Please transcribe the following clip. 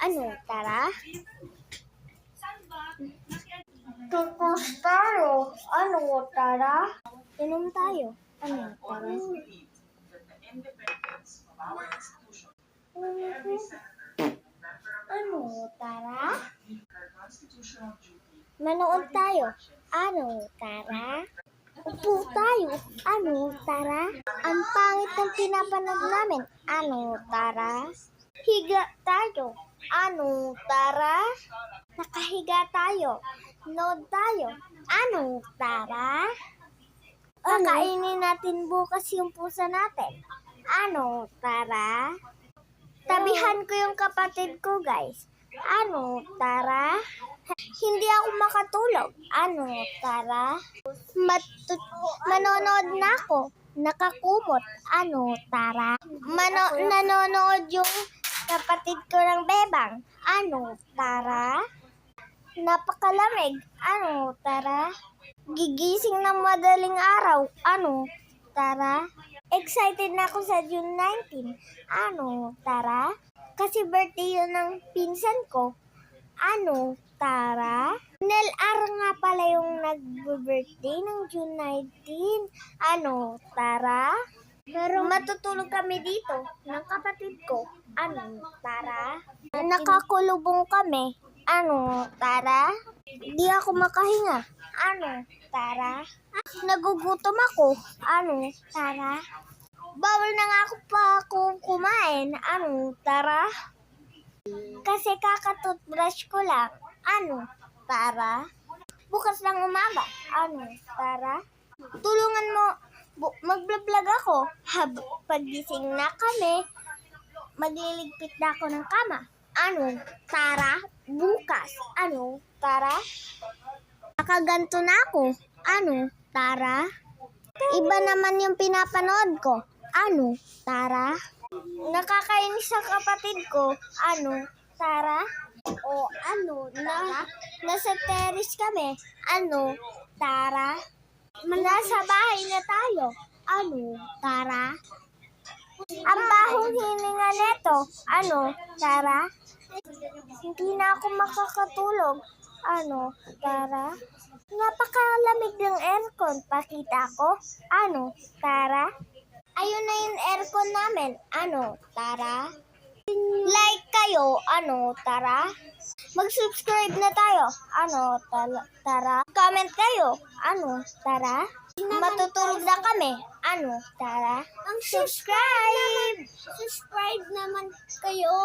Ano, tara? Tutos tayo. Ano, tara? Inom tayo. Ano, tara? Ano, tara? Manood tayo. Ano, tara? Upo tayo. Ano, tara? Ang pangit ng pinapanood namin. Ano, tara? Higa tayo. Ano, tara? Nakahiga tayo. Nood tayo. Ano, tara? Kakainin natin bukas yung pusa natin. Ano, tara? Tabihan ko yung kapatid ko, guys. Ano, tara? Hindi ako makatulog. Ano, tara? Manonood na ako. Nakakumot. Ano, tara? Nanonood yung kapatid ko ng bebang. Ano, tara? Napakalamig. Ano, tara? Gigising ng madaling araw. Ano, tara? Excited na ako sa June 19. Ano, tara? Kasi birthday yun ng pinsan ko. Ano, tara? Nel R nga pala yung nag-birthday ng June 19. Ano, tara? Pero matutulog kami dito ng kapatid ko. Ano, tara? Nakakulubong kami. Ano, tara? Di ako makahinga. Ano, tara? Nagugutom ako. Ano, tara? Bawal na nga ako kumain. Ano, tara? Kasi kakatoothbrush ko lang. Ano, tara? Bukas ng umaga. Ano, tara? Tulungan mo, magbablog ako. Pagising na kami, magliligpit na ako ng kama. Ano, tara? Bukas. Ano, tara? Nakaganto na ako. Ano, tara? Iba naman yung pinapanood ko. Ano, tara? Nakakainis sa kapatid ko. Ano, tara? O ano, nasa terrace kami. Ano, tara? Nasa bahay na tayo. Ano, tara? Ang bahong hininga neto. Ano, tara? Hindi na ako makakatulog. Ano, tara? Napakalamig ng aircon. Pakita ko. Ano, tara? Ayun na yung aircon namin. Ano, tara? Like kayo. Ano, tara? Mag-subscribe na tayo. Ano, tara? Comment kayo. Ano, tara? Matutulog na kami. Ano, tara? Subscribe! Subscribe naman kayo.